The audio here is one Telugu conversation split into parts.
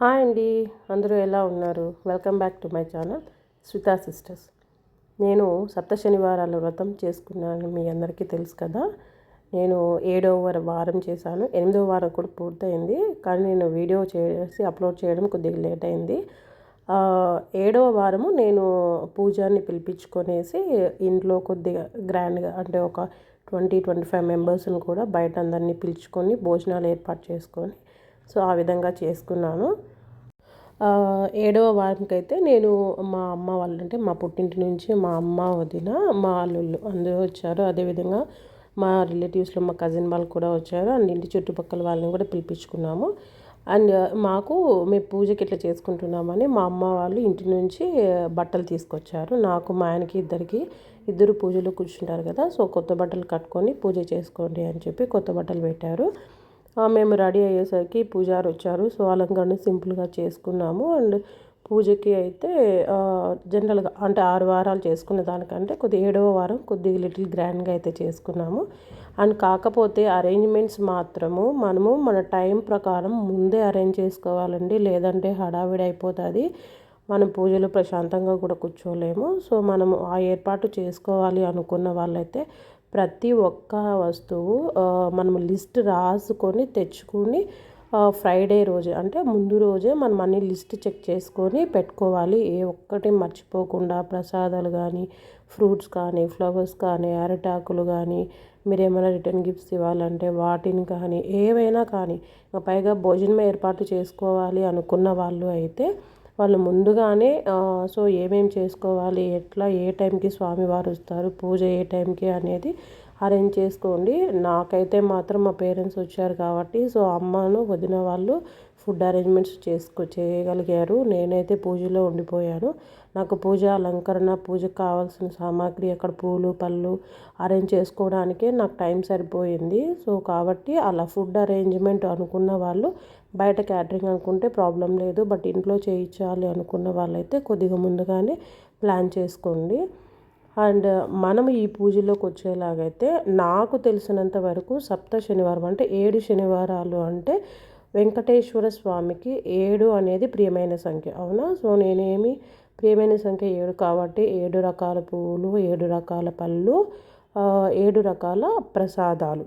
హాయ్ అండి, అందరూ ఎలా ఉన్నారు? Welcome back to my channel Swita sisters. నేను సప్త శనివారాల వ్రతం చేసుకున్నాను, మీ అందరికీ తెలుసు కదా. నేను 7వ వారం చేశాను, 8వ వారం కూడా పూర్తయింది. కానీ నేను వీడియో చేసి అప్లోడ్ చేయడం కొద్దిగా లేట్ అయింది. 7వ వారము నేను పూజారిని పిలిపించుకొనేసి ఇంట్లో కొద్దిగా గ్రాండ్గా, అంటే ఒక 20-25 మెంబర్స్ని కూడా బయట అందరినీ పిలుచుకొని భోజనాలు ఏర్పాటు చేసుకొని సో ఆ విధంగా చేసుకున్నాను. 7వ వారంకి అయితే నేను మా అమ్మ వాళ్ళు, అంటే మా పుట్టింటి నుంచి మా అమ్మ, వదిన, మా అల్లుళ్ళు అందరూ వచ్చారు. అదేవిధంగా మా రిలేటివ్స్లో మా కజిన్ వాళ్ళు కూడా వచ్చారు. అండ్ ఇంటి చుట్టుపక్కల వాళ్ళని కూడా పిలిపించుకున్నాము. అండ్ మేము పూజకి ఇట్లా చేసుకుంటున్నామని మా అమ్మ వాళ్ళు ఇంటి నుంచి బట్టలు తీసుకొచ్చారు. నాకు, మా ఆయనకి ఇద్దరు పూజలు కూర్చుంటారు కదా, సో కొత్త బట్టలు కట్టుకొని పూజ చేసుకోండి అని చెప్పి కొత్త బట్టలు పెట్టారు. మేము రెడీ అయ్యేసరికి పూజారి వచ్చారు. సో అలంకరణ సింపుల్గా చేసుకున్నాము. అండ్ పూజకి అయితే జనరల్గా అంటే 6 వారాలు చేసుకునే దానికంటే కొద్దిగా 7వ వారం కొద్దిగా లిటిల్ గ్రాండ్గా అయితే చేసుకున్నాము. అండ్ కాకపోతే అరేంజ్మెంట్స్ మాత్రము మనము మన టైం ప్రకారం ముందే అరేంజ్ చేసుకోవాలండి, లేదంటే హడావిడి అయిపోతుంది. మనం పూజలు ప్రశాంతంగా కూడా కూర్చోలేము. సో మనము ఆ ఏర్పాటు చేసుకోవాలి అనుకున్న వాళ్ళైతే ప్రతి ఒక్క వస్తువు మనము లిస్ట్ రాసుకొని తెచ్చుకొని ఫ్రైడే రోజు, అంటే ముందు రోజే మనం అన్ని లిస్ట్ చెక్ చేసుకొని పెట్టుకోవాలి. ఏ ఒక్కటి మర్చిపోకుండా ప్రసాదాలు కానీ, ఫ్రూట్స్ కానీ, ఫ్లవర్స్ కానీ, అరటాకులు కానీ, మీరు ఏమైనా రిటర్న్ గిఫ్ట్స్ ఇవ్వాలంటే వాటిని కానీ, ఏవైనా కానీ, పైగా భోజనం ఏర్పాటు చేసుకోవాలి అనుకున్న వాళ్ళు అయితే వాళ్ళు ముందుగానే సో ఏమేమి చేసుకోవాలి, ఎట్లా, ఏ టైంకి స్వామివారు వస్తారు, పూజ ఏ టైంకి అనేది అరేంజ్ చేసుకోండి. నాకైతే మాత్రం మా పేరెంట్స్ వచ్చారు కాబట్టి సో అమ్మను, వదిన వాళ్ళు ఫుడ్ అరేంజ్మెంట్స్ చేయగలిగారు. నేనైతే పూజలో ఉండిపోయాను. నాకు పూజ అలంకరణ, పూజకు కావాల్సిన సామాగ్రి, అక్కడ పూలు పళ్ళు అరేంజ్ చేసుకోవడానికే నాకు టైం సరిపోయింది. సో కాబట్టి అలా ఫుడ్ అరేంజ్మెంట్ అనుకున్న వాళ్ళు బయట క్యాటరింగ్ అనుకుంటే ప్రాబ్లం లేదు, బట్ ఇంట్లో చేయించాలి అనుకున్న వాళ్ళైతే కొద్దిగా ముందుగానే ప్లాన్ చేసుకోండి. అండ్ మనం ఈ పూజలోకి వచ్చేలాగైతే నాకు తెలిసినంత వరకు సప్త శనివారం అంటే 7 శనివారాలు అంటే వెంకటేశ్వర స్వామికి 7 అనేది ప్రియమైన సంఖ్య, అవునా? సో నేనేమి ప్రియమైన సంఖ్య 7 కాబట్టి 7 రకాల పువ్వులు, 7 రకాల పళ్ళు, 7 రకాల ప్రసాదాలు,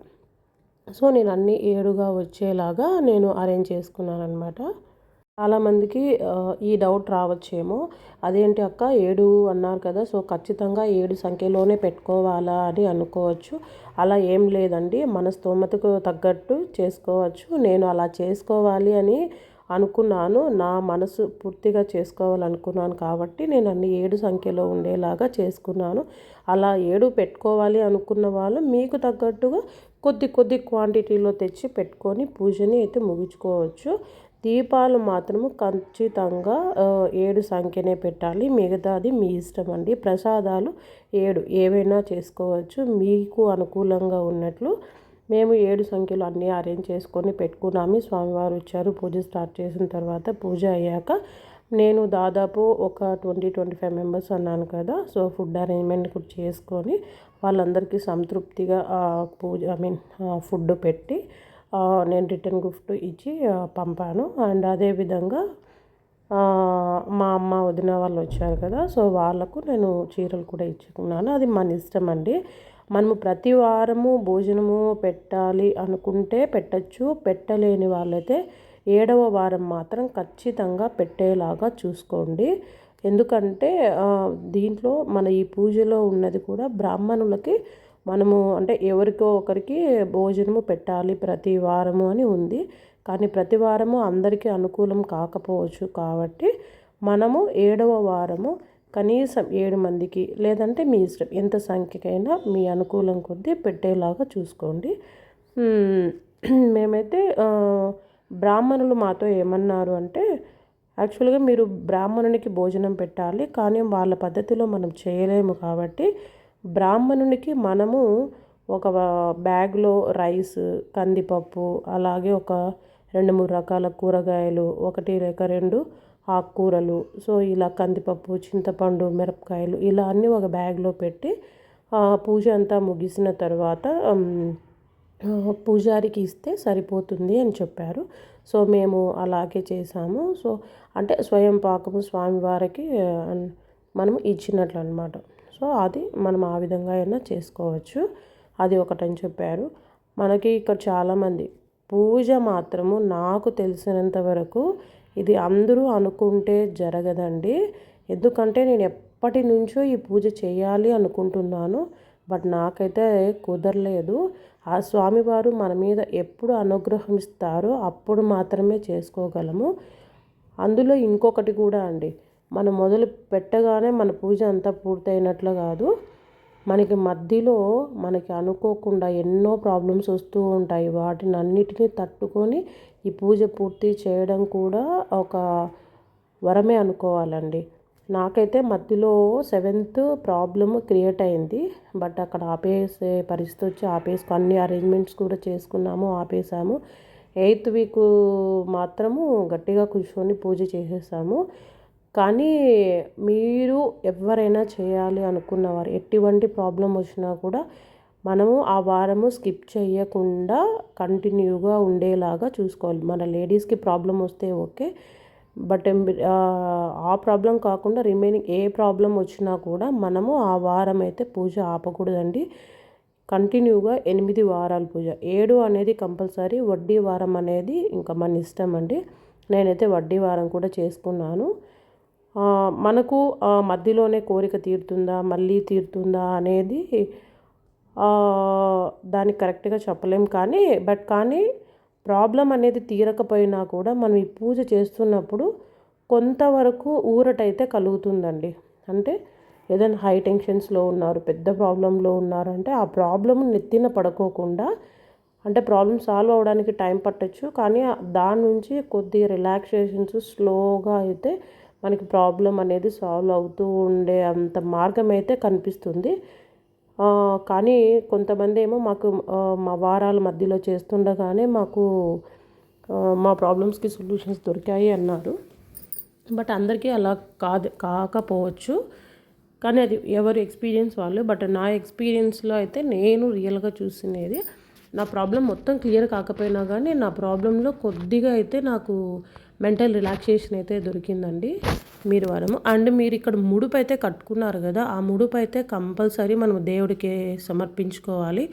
సో నేను అన్నీ 7గా వచ్చేలాగా నేను అరేంజ్ చేసుకున్నాను అనమాట. చాలామందికి ఈ డౌట్ రావచ్చేమో, అదేంటి అక్క 7 అన్నారు కదా, సో ఖచ్చితంగా 7 సంఖ్యలోనే పెట్టుకోవాలా అని అనుకోవచ్చు. అలా ఏం లేదండి, మన స్తోమతకు తగ్గట్టు చేసుకోవచ్చు. నేను అలా చేసుకోవాలి అని అనుకున్నాను, నా మనసు పూర్తిగా చేసుకోవాలనుకున్నాను కాబట్టి నేను అన్ని 7 సంఖ్యలో ఉండేలాగా చేసుకున్నాను. అలా 7 పెట్టుకోవాలి అనుకున్న వాళ్ళు మీకు తగ్గట్టుగా కొద్ది కొద్ది క్వాంటిటీలో తెచ్చి పెట్టుకొని పూజని అయితే ముగించుకోవచ్చు. దీపాలు మాత్రము ఖచ్చితంగా 7 సంఖ్యనే పెట్టాలి, మిగతాది మీ ఇష్టం అండి. ప్రసాదాలు 7 ఏవైనా చేసుకోవచ్చు మీకు అనుకూలంగా ఉన్నట్లు. మేము 7 సంఖ్యలు అన్నీ అరేంజ్ చేసుకొని పెట్టుకున్నాము. స్వామివారు వచ్చారు, పూజ స్టార్ట్ చేసిన తర్వాత పూజ అయ్యాక నేను దాదాపు ఒక 20-25 మెంబర్స్ అన్నాను కదా, సో ఫుడ్ అరేంజ్మెంట్ కూడా చేసుకొని వాళ్ళందరికీ సంతృప్తిగా ఫుడ్ పెట్టి నేను రిటర్న్ గిఫ్ట్ ఇచ్చి పంపాను. అండ్ అదేవిధంగా మా అమ్మ, వదిన వాళ్ళు వచ్చారు కదా, సో వాళ్ళకు నేను చీరలు కూడా ఇచ్చుకున్నాను. అది మన ఇష్టం అండి. మనము ప్రతి వారము భోజనము పెట్టాలి అనుకుంటే పెట్టచ్చు, పెట్టలేని వాళ్ళైతే 7వ వారం మాత్రం ఖచ్చితంగా పెట్టేలాగా చూసుకోండి. ఎందుకంటే దీంట్లో మన ఈ పూజలో ఉన్నది కూడా బ్రాహ్మణులకి మనము అంటే ఎవరికో ఒకరికి భోజనము పెట్టాలి ప్రతి వారము అని ఉంది. కానీ ప్రతి వారము అందరికీ అనుకూలం కాకపోవచ్చు కాబట్టి మనము 7వ వారము కనీసం 7 మందికి, లేదంటే మీ ఇష్టం ఎంత సంఖ్యకైనా మీ అనుకూలం కొద్దీ పెట్టేలాగా చూసుకోండి. మేమైతే బ్రాహ్మణులు మాతో ఏమన్నారు అంటే, యాక్చువల్గా మీరు బ్రాహ్మణునికి భోజనం పెట్టాలి, కానీ వాళ్ళ పద్ధతిలో మనం చేయలేము కాబట్టి బ్రాహ్మణునికి మనము ఒక బ్యాగ్లో రైస్, కందిపప్పు, అలాగే ఒక 2-3 రకాల కూరగాయలు, 1 లేక 2 ఆకుకూరలు, సో ఇలా కందిపప్పు, చింతపండు, మిరపకాయలు ఇలా అన్నీ ఒక బ్యాగ్లో పెట్టి పూజ అంతా ముగిసిన తర్వాత పూజారికి ఇస్తే సరిపోతుంది అని చెప్పారు. సో మేము అలాగే చేసాము. సో అంటే స్వయం పాకము స్వామివారికి మనం ఇచ్చినట్లు అనమాట. సో అది మనం ఆ విధంగా అయినా చేసుకోవచ్చు. అది ఒకటని చెప్పారు. మనకి ఇక్కడ చాలామంది పూజ మాత్రము నాకు తెలిసినంత వరకు ఇది అందరూ అనుకుంటే జరగదండి. ఎందుకంటే నేను ఎప్పటి నుంచో ఈ పూజ చేయాలి అనుకుంటున్నాను. బట్ నాకైతే కుదరలేదు. ఆ స్వామివారు మన మీద ఎప్పుడు అనుగ్రహిస్తారో అప్పుడు మాత్రమే చేసుకోగలము. అందులో ఇంకొకటి కూడా అండి, మనం మొదలు పెట్టగానే మన పూజ అంతా పూర్తయినట్లు కాదు. మనకి మధ్యలో మనకి అనుకోకుండా ఎన్నో ప్రాబ్లమ్స్ వస్తూ ఉంటాయి. వాటిని అన్నిటినీ తట్టుకొని ఈ పూజ పూర్తి చేయడం కూడా ఒక వరమే అనుకోవాలండి. నాకైతే మధ్యలో 7th ప్రాబ్లమ్ క్రియేట్ అయింది. బట్ అక్కడ ఆపేసే పరిస్థితి వచ్చి అన్ని అరేంజ్మెంట్స్ కూడా చేసుకున్నాము, ఆపేసాము. 8th వీక్ మాత్రము గట్టిగా కూర్చొని పూజ చేసేసాము. కానీ మీరు ఎవరైనా చేయాలి అనుకున్నవారు ఎటువంటి ప్రాబ్లం వచ్చినా కూడా మనము ఆ వారము స్కిప్ చేయకుండా కంటిన్యూగా ఉండేలాగా చూసుకోవాలి. మన లేడీస్కి ప్రాబ్లం వస్తే ఓకే, బట్ ఆ ప్రాబ్లం కాకుండా రిమైనింగ్ ఏ ప్రాబ్లం వచ్చినా కూడా మనము ఆ వారం అయితే పూజ ఆపకూడదండి. కంటిన్యూగా 8 వారాలు పూజ. 7 అనేది కంపల్సరీ. వడ్డీ వారం అనేది ఇంకా మన ఇష్టం అండి. నేనైతే వడ్డీ వారం కూడా చేసుకున్నాను. మనకు మధ్యలోనే కోరిక తీరుతుందా మళ్ళీ తీరుతుందా అనేది దానికి కరెక్ట్గా చెప్పలేం. కానీ ప్రాబ్లం అనేది తీరకపోయినా కూడా మనం ఈ పూజ చేస్తున్నప్పుడు కొంతవరకు ఊరటైతే కలుగుతుందండి. అంటే ఏదైనా హై టెన్షన్స్లో ఉన్నారు, పెద్ద ప్రాబ్లంలో ఉన్నారంటే ఆ ప్రాబ్లం నెత్తిన పడుకోకుండా, అంటే ప్రాబ్లం సాల్వ్ అవ్వడానికి టైం పట్టచ్చు, కానీ దాని నుంచి కొద్దిగా రిలాక్సేషన్స్ స్లోగా అయితే మనకి ప్రాబ్లం అనేది సాల్వ్ అవుతూ ఉండే అంత మార్గం అయితే కనిపిస్తుంది. కానీ కొంతమంది ఏమో మాకు మా వారాల మధ్యలో చేస్తుండగానే మాకు మా ప్రాబ్లమ్స్కి సొల్యూషన్స్ దొరికాయి అన్నారు. బట్ అందరికీ అలా కాకపోవచ్చు. కానీ అది ఎవరి ఎక్స్పీరియన్స్ వాళ్ళు. బట్ నా ఎక్స్పీరియన్స్లో అయితే నేను రియల్గా చూసినది, నా ప్రాబ్లం మొత్తం క్లియర్ కాకపోయినా కానీ నా ప్రాబ్లంలో కొద్దిగా అయితే నాకు మెంటల్ రిలాక్సేషన్ అయితే దొరికిందండి మీరు వారము. అండ్ మీరు ఇక్కడ ముడుపు అయితే కట్టుకున్నారు కదా, ఆ ముడుపు అయితే కంపల్సరీ మనం దేవుడికి సమర్పించుకోవాలి.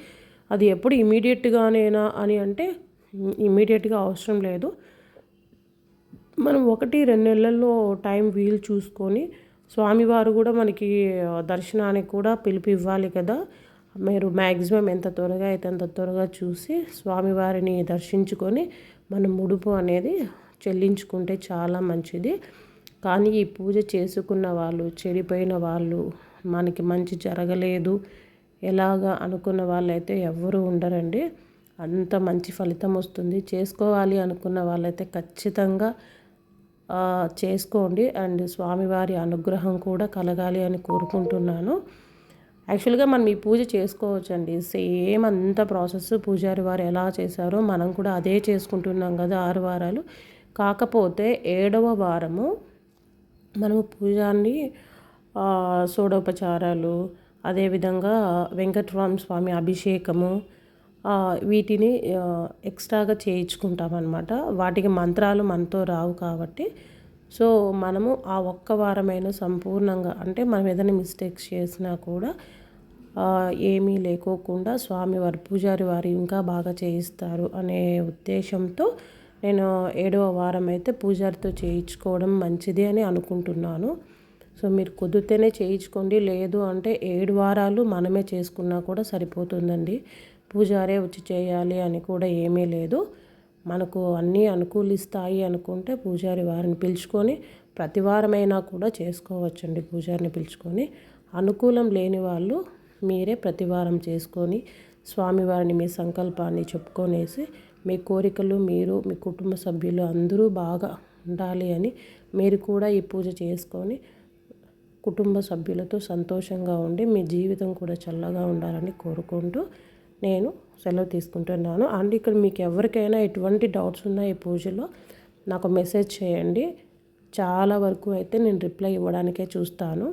అది ఎప్పుడు ఇమీడియట్గానేనా అని అంటే ఇమీడియట్గా అవసరం లేదు. మనం 1-2 నెలల్లో టైం వీలు చూసుకొని, స్వామివారు కూడా మనకి దర్శనానికి కూడా పిలుపు ఇవ్వాలి కదా, మీరు మ్యాక్సిమం ఎంత త్వరగా అయితే అంత త్వరగా చూసి స్వామివారిని దర్శించుకొని మనం ముడుపు అనేది చెల్లించుకుంటే చాలా మంచిది. కానీ ఈ పూజ చేసుకున్న వాళ్ళు, చెడిపోయిన వాళ్ళు, మనకి మంచి జరగలేదు ఎలాగా అనుకున్న వాళ్ళైతే ఎవ్వరూ ఉండరండి. అంత మంచి ఫలితం వస్తుంది. చేసుకోవాలి అనుకున్న వాళ్ళైతే ఖచ్చితంగా చేసుకోండి. అండ్ స్వామివారి అనుగ్రహం కూడా కలగాలి అని కోరుకుంటున్నాను. యాక్చువల్గా మనం ఈ పూజ చేసుకోవచ్చండి. సేమ్ అంత ప్రాసెస్ పూజారి వారు ఎలా చేశారో మనం కూడా అదే చేసుకుంటున్నాం కదా 6 వారాలు. కాకపోతే 7వ వారము మనము పూజాన్ని షోడోపచారాలు, అదేవిధంగా వెంకటరామ స్వామి అభిషేకము, వీటిని ఎక్స్ట్రాగా చేయించుకుంటామన్నమాట. వాటికి మంత్రాలు మనతో రావు కాబట్టి, సో మనము ఆ ఒక్క వారమైనా సంపూర్ణంగా, అంటే మనం ఏదైనా మిస్టేక్స్ చేసినా కూడా ఏమీ లేకోకుండా స్వామివారి పూజారి వారు ఇంకా బాగా చేయిస్తారు అనే ఉద్దేశంతో నేను 7వ వారం అయితే పూజారితో చేయించుకోవడం మంచిది అని అనుకుంటున్నాను. సో మీరు కుదిరితేనే చేయించుకోండి, లేదు అంటే 7 వారాలు మనమే చేసుకున్నా కూడా సరిపోతుందండి. పూజారే వచ్చి చేయాలి అని కూడా ఏమీ లేదు. మనకు అన్నీ అనుకూలిస్తాయి అనుకుంటే పూజారి వారిని పిలుచుకొని ప్రతి వారమైనా కూడా చేసుకోవచ్చండి. పూజారిని పిలుచుకొని, అనుకూలం లేని వాళ్ళు మీరే ప్రతి వారం చేసుకొని స్వామివారిని మీ సంకల్పాన్ని చెప్పుకొనేసి మీ కోరికలు, మీరు మీ కుటుంబ సభ్యులు అందరూ బాగా ఉండాలి అని మీరు కూడా ఈ పూజ చేసుకొని కుటుంబ సభ్యులతో సంతోషంగా ఉండి మీ జీవితం కూడా చల్లగా ఉండాలని కోరుకుంటూ నేను సెలవు తీసుకుంటున్నాను. అండ్ ఇక్కడ మీకు ఎవరికైనా ఎటువంటి డౌట్స్ ఉన్నా ఈ పూజలో నాకు మెసేజ్ చేయండి. చాలా వరకు అయితే నేను రిప్లై ఇవ్వడానికే చూస్తాను.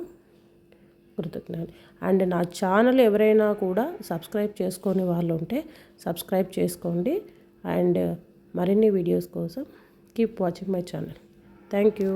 కృతజ్ఞతలు. అండ్ నా ఛానల్ ఎవరైనా కూడా సబ్స్క్రైబ్ చేసుకొని వాళ్ళు ఉంటే సబ్స్క్రైబ్ చేసుకోండి. అండ్ మరిన్ని వీడియోస్ కోసం keep watching my channel. Thank you.